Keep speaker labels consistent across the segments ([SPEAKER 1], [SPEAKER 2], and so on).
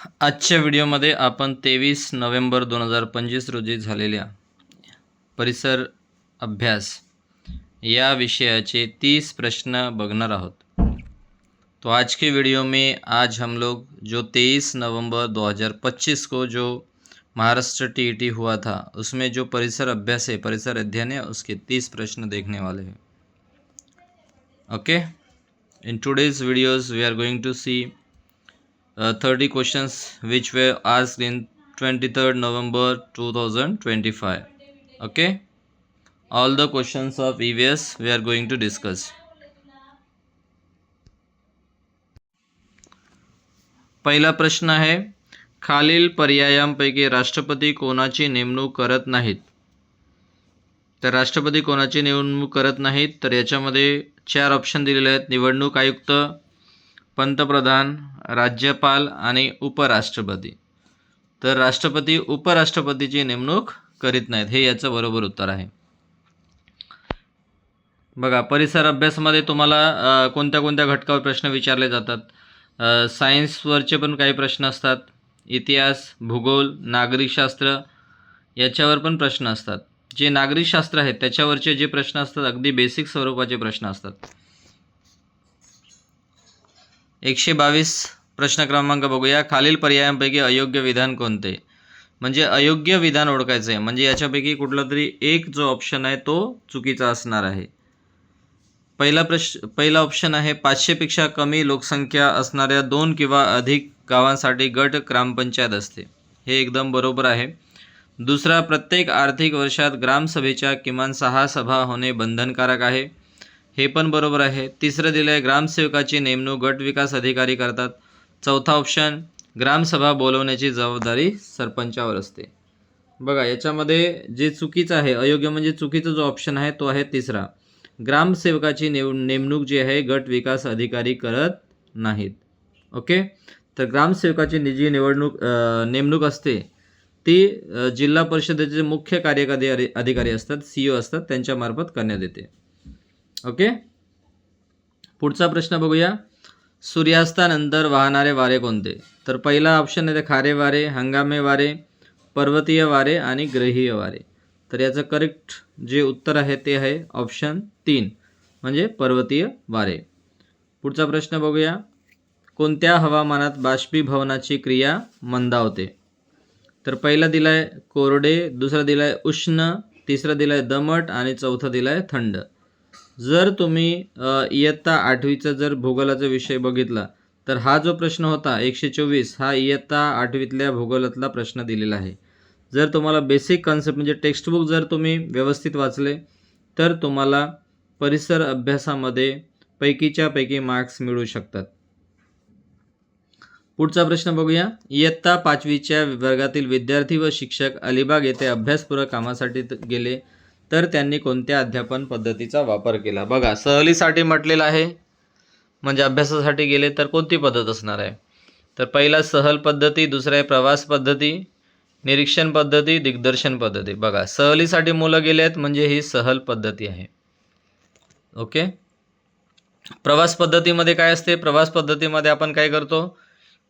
[SPEAKER 1] आजच्या व्हिडिओमध्ये आपण 23 नोव्हेंबर 2025 रोजी झालेल्या परिसर अभ्यास या विषयाचे 30 प्रश्न बघणार आहोत। तो आज के वीडियो में आज हम लोग जो 23 नवंबर 2025 को जो महाराष्ट्र टीईटी हुआ था उसमें जो परिसर अभ्यास है, परिसर अध्ययन है, उसके 30 प्रश्न देखने वाले हैं। Okay, in today's videos we are going to see 30 questions which were asked in 23rd November 2025. Okay, all the questions of EVS we are going to discuss. पहिला प्रश्न आहे, खालील पर्यायांपैकी राष्ट्रपती कोणाची नेमणूक करत नाहीत? तर राष्ट्रपती कोणाची नेमणूक करत नाहीत, तर याच्यामध्ये 4 ऑप्शन दिलेले आहेत। निवडणूक आयुक्त, पंतप्रधान, राज्यपाल आणि उपराष्ट्रपती। तर राष्ट्रपती उपराष्ट्रपतीची नेमणूक करीत नाहीत, हे याचं बरोबर उत्तर आहे। बघा, परिसर अभ्यासामध्ये तुम्हाला कोणत्या कोणत्या घटकावर प्रश्न विचारले जातात? सायन्सवरचे पण काही प्रश्न असतात, इतिहास, भूगोल, नागरिकशास्त्र याच्यावर पण प्रश्न असतात। जे नागरिकशास्त्र आहेत त्याच्यावरचे जे प्रश्न असतात अगदी बेसिक स्वरूपाचे प्रश्न असतात। 122 प्रश्न क्रमांक बघूया। खालील पर्यायांपैकी अयोग्य विधान कोणते? म्हणजे अयोग्य विधान ओळखायचं आहे, म्हणजे याच्यापैकी कुठला तरी एक जो ऑप्शन आहे तो चुकीचा असणार आहे। पहिला ऑप्शन आहे, 500 पेक्षा कमी लोकसंख्या असणाऱ्या 2 किंवा अधिक गावांसाठी गट ग्रामपंचायत असते, हे एकदम बरोबर आहे। दुसरा, प्रत्येक आर्थिक वर्षात ग्रामसभेच्या किमान 6 सभा होणे बंधनकारक आहे, हे पण बरोबर आहे। तिसरं दिलं आहे, ग्रामसेवकाची नेमणूक गट विकास अधिकारी करतात। चौथा ऑप्शन, ग्रामसभा बोलवण्याची जबाबदारी सरपंचावर असते। बघा, याच्यामध्ये जे चुकीचं आहे, अयोग्य म्हणजे चुकीचा जो ऑप्शन आहे तो आहे तिसरा, ग्रामसेवकाची नेमणूक जी आहे गट विकास अधिकारी करत नाहीत। ओके, तर ग्रामसेवकाची जी नेमणूक असते ती जिल्हा परिषदेचे मुख्य कार्यकारी अधिकारी असतात, CEO असतात, त्यांच्यामार्फत करण्यात येते। ओके, पुढचा प्रश्न बघूया। सूर्यास्तानंतर वाहणारे वारे कोणते? तर पहिला ऑप्शन आहे खारे वारे, हंगामी वारे, पर्वतीय वारे आणि ग्रहीय वारे। तर याचं करेक्ट जे उत्तर आहे ते आहे ऑप्शन 3, म्हणजे पर्वतीय वारे। पुढचा प्रश्न बघूया। कोणत्या हवामानात बाष्पीभवनाची क्रिया मंदावते? तर पहिला दिलाय कोरडे, दुसरा दिलाय उष्ण, तिसरा दिलाय दमट आणि चौथा दिलाय थंड। जर तुम्ही इयत्ता 8वीचा जर भूगोलाचा विषय बघितला तर हा जो प्रश्न होता 124 हा इयत्ता 8वीतल्या भूगोलातला प्रश्न दिलेला आहे। जर तुम्हाला बेसिक कॉन्सेप्ट म्हणजे टेक्स्टबुक जर तुम्ही व्यवस्थित वाचले तर तुम्हाला परिसर अभ्यासामध्ये पैकीच्या पैकी मार्क्स मिळू शकतात। पुढचा प्रश्न बघूया। इयत्ता 5वीच्या वर्गातील विद्यार्थी व शिक्षक अलिबाग येथे अभ्यासपूरक कामासाठी गेले तर त्यांनी कोणत्या अध्यापन पद्धतीचा वापर केला? बघा, सहलीसाठी म्हटलेलं आहे, म्हणजे अभ्यासासाठी गेले तर कोणती पद्धत असणार आहे? तर पहिला सहल पद्धती, दुसरा आहे प्रवास पद्धती, निरीक्षण पद्धती, दिग्दर्शन पद्धती। बघा, सहलीसाठी मुलं गेले आहेत म्हणजे ही सहल पद्धती आहे। ओके, प्रवास पद्धतीमध्ये काय असते? प्रवास पद्धतीमध्ये आपण काय करतो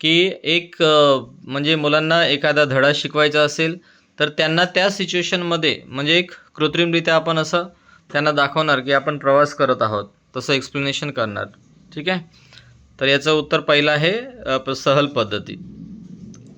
[SPEAKER 1] की एक म्हणजे मुलांना एखादा धडा शिकवायचा असेल तर त्यांना त्या सिच्युएशनमध्ये म्हणजे एक कृत्रिमरित्या आपण असं त्यांना दाखवणार की आपण प्रवास करत आहोत, तसं एक्सप्लेनेशन करणार। ठीक आहे, तर याचं उत्तर पहिलं आहे सहल पद्धती।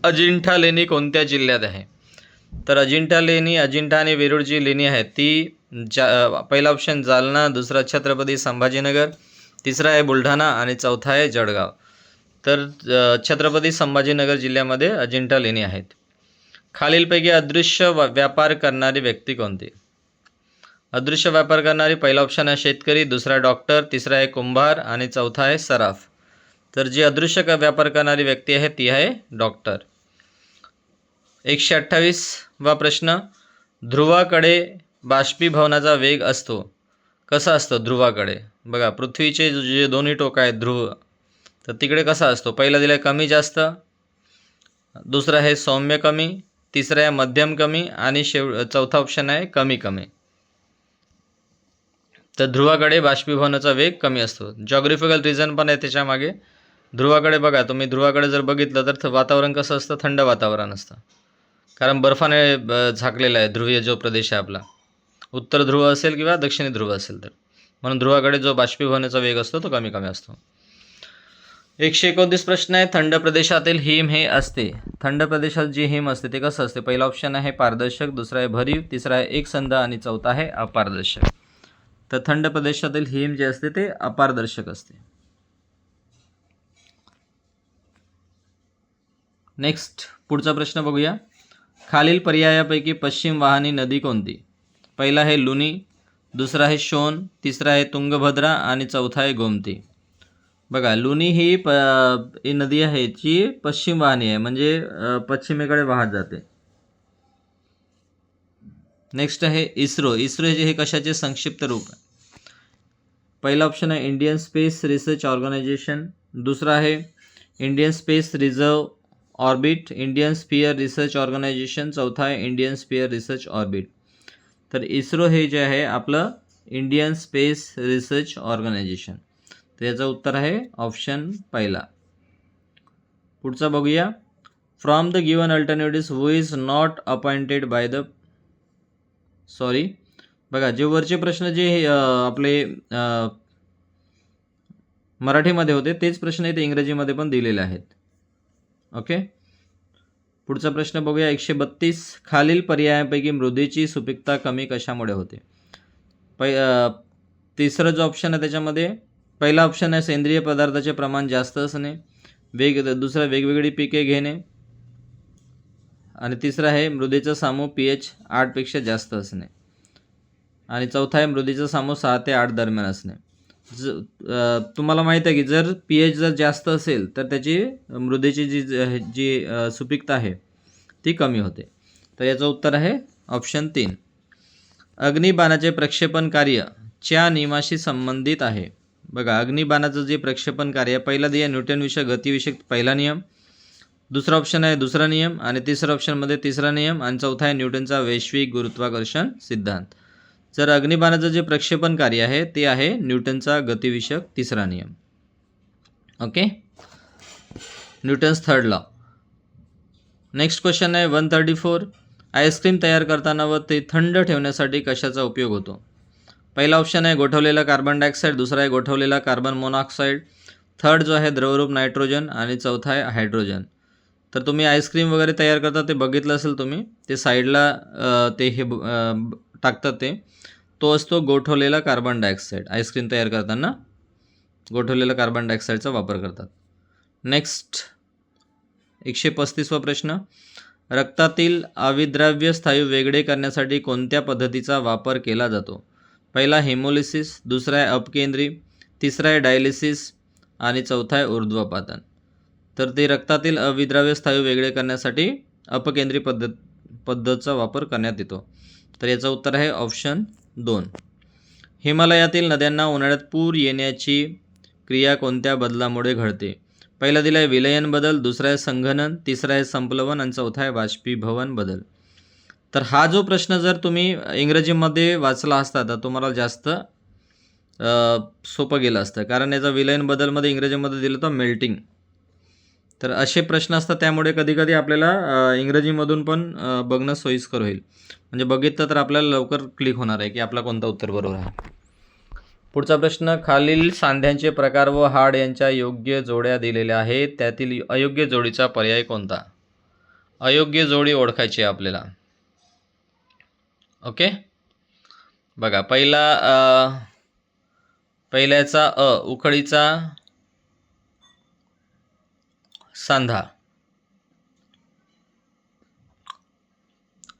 [SPEAKER 1] अजिंठा लेणी कोणत्या जिल्ह्यात आहे? तर अजिंठा आणि वेरूळ जी लेणी आहेत ती पहिला ऑप्शन जालना, दुसरा छत्रपती संभाजीनगर, तिसरा आहे बुलढाणा आणि चौथा आहे जळगाव। तर छत्रपती संभाजीनगर जिल्ह्यामध्ये अजिंठा लेणी आहेत। खालीलपैकी अदृश्य व्यापार करणारी व्यक्ती कोणती? अदृश्य व्यापार करणारी पहिला ऑप्शन आहे शेतकरी, दुसरा डॉक्टर, तिसरा आहे कुंभार आणि चौथा आहे सराफ। तर जी अदृश्य व्यापार करणारी व्यक्ती आहे ती आहे डॉक्टर। 128वा प्रश्न, ध्रुवाकडे बाष्पीभवनाचा वेग असतो, कसा असतो ध्रुवाकडे? बघा, पृथ्वीचे जे दोन्ही टोक आहेत ध्रुव, तर तिकडे कसा असतो? पहिला दिला कमी जास्त, दुसरा आहे सौम्य कमी, तिसरा आहे मध्यम कमी आणि चौथा ऑप्शन आहे कमी कमी। तर ध्रुवाकडे बाष्पीभवनाचा वेग कमी असतो। जॉग्राफिकल रिझन पण आहे त्याच्यामागे, ध्रुवाकडे बघा, तुम्ही ध्रुवाकडे जर बघितलं तर वातावरण कसं असतं, थंड वातावरण असतं, कारण बर्फाने झाकलेला आहे ध्रुवीय जो प्रदेश आहे आपला, उत्तर ध्रुव असेल किंवा दक्षिणी ध्रुव असेल तर, म्हणून ध्रुवाकडे जो बाष्पीभवनाचा वेग असतो तो कमी कमी असतो. 129 प्रश्न आहे. थंड प्रदेशातील हिम हे असते. थंड प्रदेशात जे हिम असते ते कसं असते? पहिला ऑप्शन आहे पारदर्शक, दुसरा आहे भरीव, तिसरा आहे एकसंध आणि चौथा आहे अपारदर्शक. तर थंड प्रदेशातील हिम जे असते ते अपारदर्शक असते. नेक्स्ट पुढचा प्रश्न बघूया. खालील पर्यायापैकी पश्चिम वाहनी नदी कोणती? पहिला आहे लुनी, दुसरा आहे शोन, तिसरा आहे तुंगभद्रा आणि चौथा आहे गोमती. बघा, लुनी ही नदी आहे जी पश्चिम वाहनी आहे, म्हणजे पश्चिमेकडे वाहत जाते. नेक्स्ट आहे इस्रो. इस्रो हे कशाचे संक्षिप्त रूप आहे? पहिला ऑप्शन आहे इंडियन स्पेस रिसर्च ऑर्गनायझेशन, दुसरा आहे Indian space reserve orbit, Indian sphere research organisation, चौथा आहे इंडियन स्फिअर रिसर्च ऑर्बिट. तर इस्रो हे जे आहे आपलं इंडियन स्पेस रिसर्च ऑर्गनायझेशन. तर याचं उत्तर आहे ऑप्शन पहिला. पुढचा बघूया. From the given alternative who is not appointed by the बघा, जे वरचे प्रश्न जे आपले मराठीमध्ये होते तेच प्रश्न इथे इंग्रजीमध्ये पण दिलेले आहेत. ओके, पुढचा प्रश्न बघूया. 132. खालील पर्यायांपैकी मृदेची सुपीकता कमी कशामुळे होते? तिसरं जो ऑप्शन आहे त्याच्यामध्ये पहिला ऑप्शन आहे सेंद्रिय पदार्थाचे प्रमाण जास्त असणे, दुसरा वेगवेगळी पिके घेणे, आणि तिसरा आहे मृदेचा सामू pH 8पेक्षा जास्त असणे, आणि चौथा आहे मृदेचा सामू 6 ते 8 दरम्यान असणे. तुम्हाला माहीत आहे की जर pH जर जास्त असेल तर त्याची मृदेची जी सुपीकता आहे ती कमी होते. तर याचं उत्तर आहे ऑप्शन 3. अग्निबाणाचे प्रक्षेपण कार्य च्या नियमाशी संबंधित आहे. बघा, अग्निबाणाचं जे प्रक्षेपण कार्य पहिला दिया न्यूटन गतिविषयक पहिला नियम, दुसरा ऑप्शन आहे दुसरा नियम, आणि तिसरा ऑप्शनमध्ये तिसरा नियम, आणि चौथा आहे न्यूटनचा वैश्विक गुरुत्वाकर्षण सिद्धांत. तर अग्निबाणाचं जे प्रक्षेपण कार्य आहे ते आहे न्यूटनचा गतिविषयक तिसरा नियम. Okay, Newton's third law. Next question आहे 134. आईस्क्रीम तयार करताना व ते थंड ठेवण्यासाठी कशाचा उपयोग होतो? पहिला ऑप्शन आहे गोठवलेला कार्बन डायऑक्साईड, दुसरा आहे गोठवलेला कार्बन मोनॉक्साईड, थर्ड जो आहे द्रवरूप नायट्रोजन, आणि चौथा आहे हायड्रोजन. तर तुम्ही आईस्क्रीम वगैरे तयार करता ते बघितलं असेल तुम्ही, ते साईडला ते हे टाकतात ते, तो असतो गोठवलेला कार्बन डायऑक्साईड. आईस्क्रीम तयार करताना गोठवलेला कार्बन डायऑक्साईडचा वापर करतात. नेक्स्ट 135वा प्रश्न. रक्तातील अविद्राव्य स्थायू वेगळे करण्यासाठी कोणत्या पद्धतीचा वापर केला जातो? पहिला हेमोलिसिस, दुसरा आहे अपकेंद्री, तिसरा आहे डायलिसिस, आणि चौथा आहे ऊर्ध्वपातन. तर ते रक्तातील अविद्राव्य स्थायू वेगळे करण्यासाठी अपकेंद्री पद्धतीचा वापर करण्यात येतो. तर याचं उत्तर आहे ऑप्शन 2. हिमालयातील नद्यांना उन्हाळ्यात पूर येण्याची क्रिया कोणत्या बदलामुळे घडते? पहिला दिला आहे विलयन बदल, दुसरा आहे संघनन, तिसरा आहे संप्लवन, आणि चौथा आहे बाष्पीभवन बदल. तर हा जो प्रश्न जर तुम्ही इंग्रजीमध्ये वाचला असता तर तुम्हाला जास्त सोपं गेलं असतं, कारण याचा विलयन बदलमध्ये इंग्रजीमध्ये दिलं तर मेल्टिंग. तर असे प्रश्न असतात, त्यामुळे कधीकधी आपल्याला इंग्रजीमधून पण बघणं सोयीस्कर होईल, म्हणजे बघितलं तर आपल्याला लवकर क्लिक होणार आहे की आपला कोणता उत्तर बरोबर आहे. पुढचा प्रश्न. खालील सांध्यांचे प्रकार व हाड यांच्या योग्य जोड्या दिलेल्या आहेत, त्यातील अयोग्य जोडीचा पर्याय कोणता? अयोग्य जोडी ओळखायची आहे आपल्याला. ओके, बघा, पहिल्याचा उखळीचा सांधा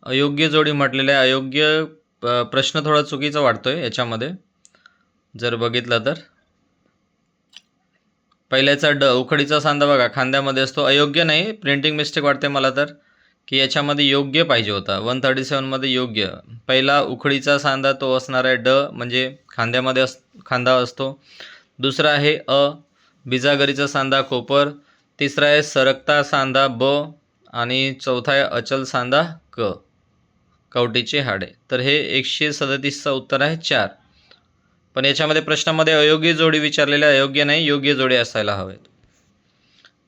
[SPEAKER 1] अयोग्य जोडी म्हटलेलं आहे. अयोग्य प्रश्न थोडा चुकीचा वाटतोय याच्यामध्ये जर बघितलं तर. पहिल्याचा उखळीचा सांधा बघा खांद्यामध्ये असतो, अयोग्य नाही, प्रिंटिंग मिस्टेक वाटते मला तर, की याच्यामध्ये योग्य पाहिजे होता. 137मध्ये योग्य. पहिला उखळीचा सांधा तो असणार आहे म्हणजे खांद्यामध्ये खांदा असतो. दुसरा आहे बिजागरीचा सांधा कोपर, तिसरा आहे सरकता सांधा आणि चौथा आहे अचल सांधा कवटीचे हाडे. तर हे 137चं उत्तर आहे 4. पण याच्यामध्ये प्रश्नामध्ये अयोग्य जोडी विचारलेल्या, अयोग्य नाही, योग्य जोडी असायला हवेत.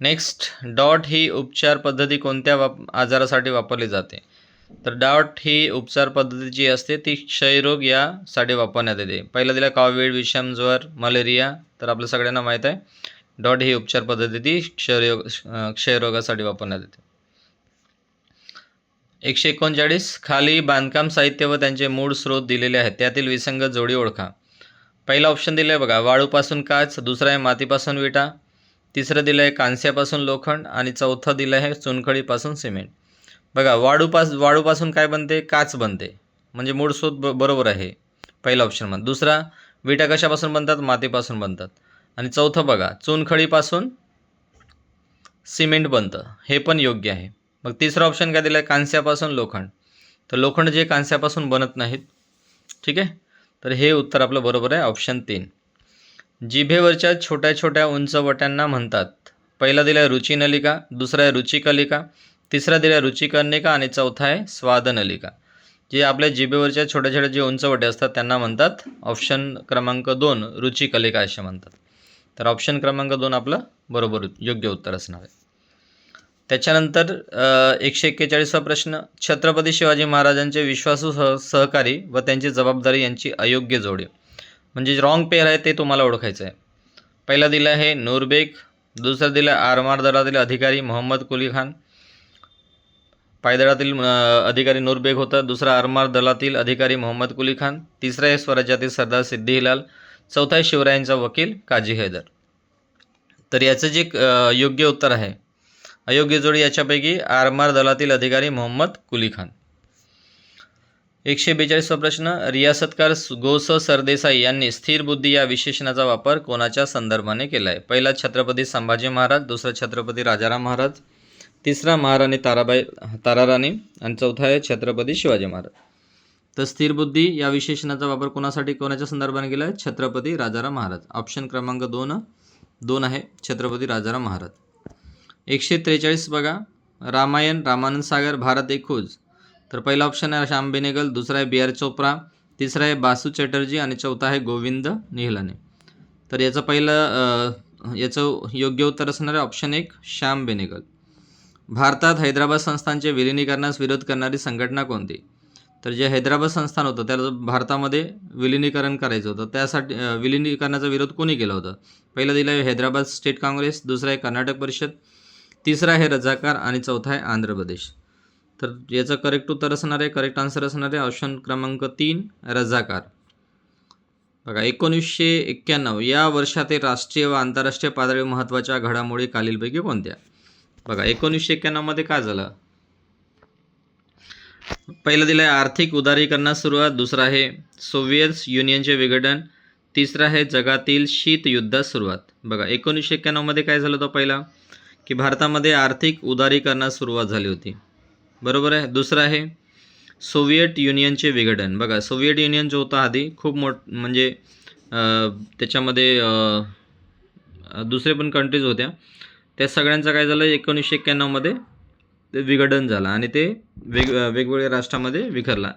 [SPEAKER 1] नेक्स्ट, डॉट ही उपचार पद्धती कोणत्या आजारासाठी वापरली जाते? तर डॉट ही उपचार पद्धती जी असते ती क्षयरोग यासाठी वापरण्यात येते. पहिला दिला कोविड, विषम ज्वर, मलेरिया. तर आपल्या सगळ्यांना माहीत आहे डॉट ही उपचार पद्धती ती क्षयरोगासाठी वापरण्यात येते. 139 खाली बांधकाम साहित्य व त्यांचे मूळ स्रोत दिलेले आहेत, त्यातील विसंगत जोडी ओळखा. पहिला ऑप्शन दिला आहे बघा, वाळूपासून काच. दुसरा आहे मातीपासून विटा. तिसरं दिलं आहे कांस्यापासून लोखंड. आणि चौथं दिलं आहे चुनखडीपासून सिमेंट. बघा, वाळूपासून काय बनते? काच बनते, म्हणजे मूळ स्रोत बरोबर आहे पहिला ऑप्शनमध्ये. दुसरा, विटा कशापासून बनतात? मातीपासून बनतात. आणि चौथं बघा, चुनखडीपासून सिमेंट बनतं, हे पण योग्य आहे. मग तिसरा ऑप्शन काय दिला आहे? कांस्यापासून लोखंड. तर लोखंड जे कांस्यापासून बनत नाहीत. ठीक आहे, तर हे उत्तर आपलं बरोबर आहे, ऑप्शन 3. जिभेवरच्या छोट्या छोट्या उंच वट्यांना म्हणतात. पहिला दिला आहे रुचिनलिका. दुसरा आहे रुचिकलिका. तिसरा दिला आहे रुचिकर्णिका. आणि चौथा आहे स्वादनलिका. जे आपल्या जिभेवरच्या छोट्या छोट्या जे उंच वटे असतात त्यांना म्हणतात, ऑप्शन क्रमांक 2 रुचिकलिका असे म्हणतात. तर ऑप्शन क्रमांक 2 आपलं बरोबर योग्य उत्तर असणार आहे. त्याच्यानंतर 141वा प्रश्न, छत्रपती शिवाजी महाराजांचे विश्वासू सहकारी व त्यांची जबाबदारी यांची अयोग्य जोडी, म्हणजे रॉंग पेअर आहे ते तुम्हाला ओळखायचं आहे. पहिला दिला आहे नूरबेग. दुसरा दिला आरमार दलातील अधिकारी मोहम्मद कुली खान. पायदळातील अधिकारी नूरबेग होता. दुसरा आरमार दलातील अधिकारी मोहम्मद कुली खान. तिसरा आहे स्वराज्यातील सरदार सिद्दी हिलाल. चौथा आहे शिवरायांचा वकील काजी हैदर. तर याचं जे योग्य उत्तर आहे, अयोग्य जोडी याच्यापैकी आरमार दलातील अधिकारी मोहम्मद कुली खान. 142वा प्रश्न, रियासतकार गो स सरदेसाई यांनी स्थिर बुद्धी या विशेषणाचा वापर कोणाच्या संदर्भाने केला आहे? पहिला छत्रपती संभाजी महाराज. दुसरा छत्रपती राजाराम महाराज. तिसरा महाराणी ताराराणी. आणि चौथा आहे छत्रपती शिवाजी महाराज. तर स्थिर बुद्धी या विशेषणाचा वापर कोणाच्या संदर्भाने केला आहे? छत्रपती राजाराम महाराज. ऑप्शन क्रमांक 2 आहे छत्रपती राजाराम महाराज. 143 बघा, रामायण, रामानंद सागर, भारत एक खोज. तर पहिला ऑप्शन आहे श्याम बेनेगल. दुसरा आहे बी आर चोप्रा. तिसरा आहे बासू चॅटर्जी. आणि चौथा आहे गोविंद निहलाने. तर याचं योग्य उत्तर असणार आहे ऑप्शन 1 श्याम बेनेगल. भारतात हैदराबाद संस्थानचे विलिनीकरणास विरोध करणारी संघटना कोणती? तर जे हैदराबाद संस्थान होतं त्याला भारतामध्ये विलिनीकरण करायचं होतं, त्यासाठी विलिनीकरणाचा विरोध कोणी केला होता? पहिला दिला आहे हैदराबाद स्टेट काँग्रेस. दुसरा आहे कर्नाटक परिषद. तिसरा आहे रजाकार. आणि चौथा आहे आंध्र प्रदेश. तर याचं करेक्ट आन्सर असणार आहे ऑप्शन क्रमांक 3 रजाकार. बघा, 1991 या वर्षातील राष्ट्रीय व आंतरराष्ट्रीय पातळीवर महत्त्वाच्या घडामोडी खालीलपैकी कोणत्या? बघा, 1991 काय झालं? पहिलं दिलं आहे आर्थिक उदारीकरणास सुरुवात. दुसरा आहे सोव्हिएत युनियनचे विघटन. तिसरा आहे जगातील शीत युद्धास सुरुवात. बघा, 1991 काय झालं होतं? पहिला की भारतामध्ये आर्थिक उदारीकरणास सुरुवात झाली होती, बरोबर आहे. दुसरं आहे सोव्हिएट युनियनचे विघटन. बघा, सोव्हिएट युनियन जो होता आधी खूप म्हणजे त्याच्यामध्ये दुसरे पण कंट्रीज होत्या, त्या सगळ्यांचं काय झालं 1991 ते विघटन झालं आणि ते वेगवेगळ्या राष्ट्रामध्ये विखरला,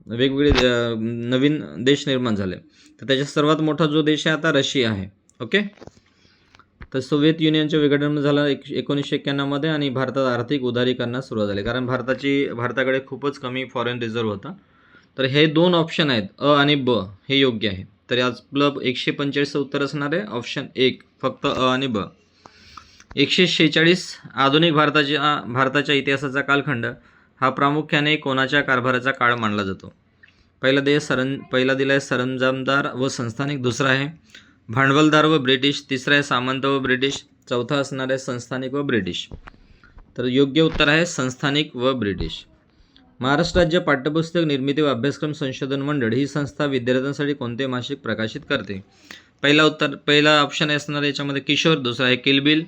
[SPEAKER 1] वेगवेगळे नवीन देश निर्माण झाले. तर त्याच्यात सर्वात मोठा जो देश आहे आता रशिया आहे. ओके, तर सोव्हिएत युनियनचे विघटन झालं 1991 आणि भारतात आर्थिक उदारीकरणास सुरुवात झाली, कारण भारताकडे खूपच कमी फॉरेन रिझर्व्ह होता. तर हे 2 ऑप्शन आहेत, अ आणि ब, हे योग्य आहे. तर आपलं 145चं उत्तर असणार आहे ऑप्शन 1 फक्त अ आणि ब. 146 आधुनिक भारताच्या इतिहासाचा कालखंड हा प्रामुख्याने कोणाच्या कारभाराचा काळ मानला जातो? पहिला दिला आहे सरंजामदार व संस्थानिक. दुसरा आहे भांडवलदार व ब्रिटिश. तिसरा आहे सामंत व ब्रिटिश. चौथा असणार आहे संस्थानिक व ब्रिटिश. तर योग्य उत्तर आहे संस्थानिक व ब्रिटिश. महाराष्ट्र राज्य पाठ्यपुस्तक निर्मिती व अभ्यासक्रम संशोधन मंडळ ही संस्था विद्यार्थ्यांसाठी कोणते मासिक प्रकाशित करते? पहिला ऑप्शन असणार याच्यामध्ये किशोर. दुसरा आहे किलबिल.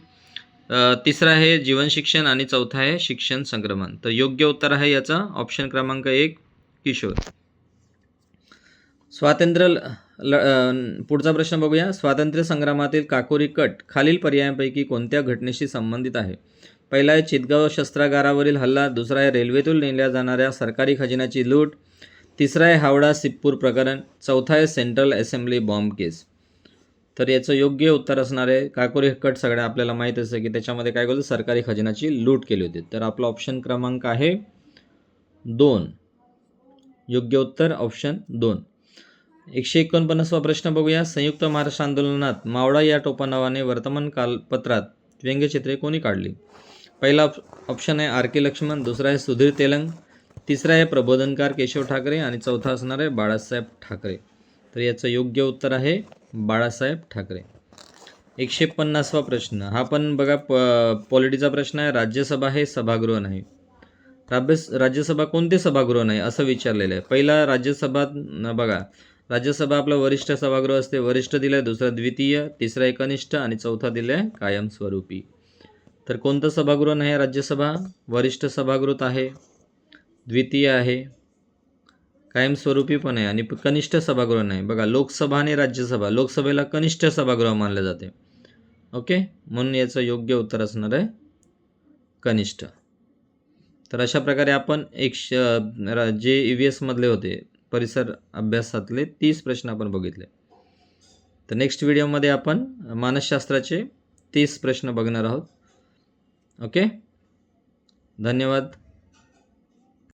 [SPEAKER 1] तिसरा आहे जीवन शिक्षण. आणि चौथा आहे शिक्षण संक्रमण. तर योग्य उत्तर आहे याचा ऑप्शन क्रमांक 1 किशोर. पुढचा प्रश्न बघूया. स्वातंत्र्य संग्रामातील काकोरी कट खालील पर्यायांपैकी कोणत्या घटनेशी संबंधित आहे? पहिला आहे चितगाव शस्त्रागारावरील हल्ला. दुसरा आहे रेल्वेतून नेल्या जाणाऱ्या सरकारी खजिन्याची लूट. तिसरा आहे हावडा सिप्पूर प्रकरण. चौथा आहे सेंट्रल असेंब्ली बॉम्ब केस. तर याचं योग्य उत्तर असणार आहे काकोरी कट सगळ्या आपल्याला माहीत असतं की त्याच्यामध्ये काय केलं सरकारी खजिनाची लूट केली होती. तर आपला ऑप्शन क्रमांक आहे 2. योग्य उत्तर ऑप्शन 2. 149वा प्रश्न बघूया. संयुक्त महाराष्ट्र आंदोलनात मावळा या टोपणावाने वर्तमान कालपत्रात व्यंग्यचित्रे कोणी काढली? पहिला ऑप्शन आहे आर के लक्ष्मण, दुसरा आहे सुधीर तेलंग, तिसरा आहे प्रबोधनकार केशव ठाकरे आणि चौथा असणार आहे बाळासाहेब ठाकरे. तर याचं योग्य उत्तर आहे बाळासाहेब ठाकरे. 150वा प्रश्न हा पण बघा पॉलिटीचा प्रश्न आहे. राज्यसभा हे सभागृह नाही. राज्यसभा कोणते सभागृह नाही असं विचारलेलं आहे. पहिला राज्यसभा बघा राज्यसभा आपलं वरिष्ठ सभागृह असते, वरिष्ठ दिलं आहे, दुसरा द्वितीय, तिसरा आहे कनिष्ठ आणि चौथा दिलं आहे कायमस्वरूपी. तर कोणतं सभागृह नाही राज्यसभा? वरिष्ठ सभागृह आहे, द्वितीय आहे, कायमस्वरूपी पण आहे आणि कनिष्ठ सभागृह नाही. बघा लोकसभा आणि राज्यसभा, लोकसभेला कनिष्ठ सभागृह मानले जाते. ओके, म्हणून याचं योग्य उत्तर असणार आहे कनिष्ठ. तर अशा प्रकारे आपण जे EVS मधले होते परिसर अभ्यासातले 30 प्रश्न आपण बघितले. तर नेक्स्ट व्हिडिओमध्ये आपण मानसशास्त्राचे 30 प्रश्न बघणार आहोत. ओके, धन्यवाद.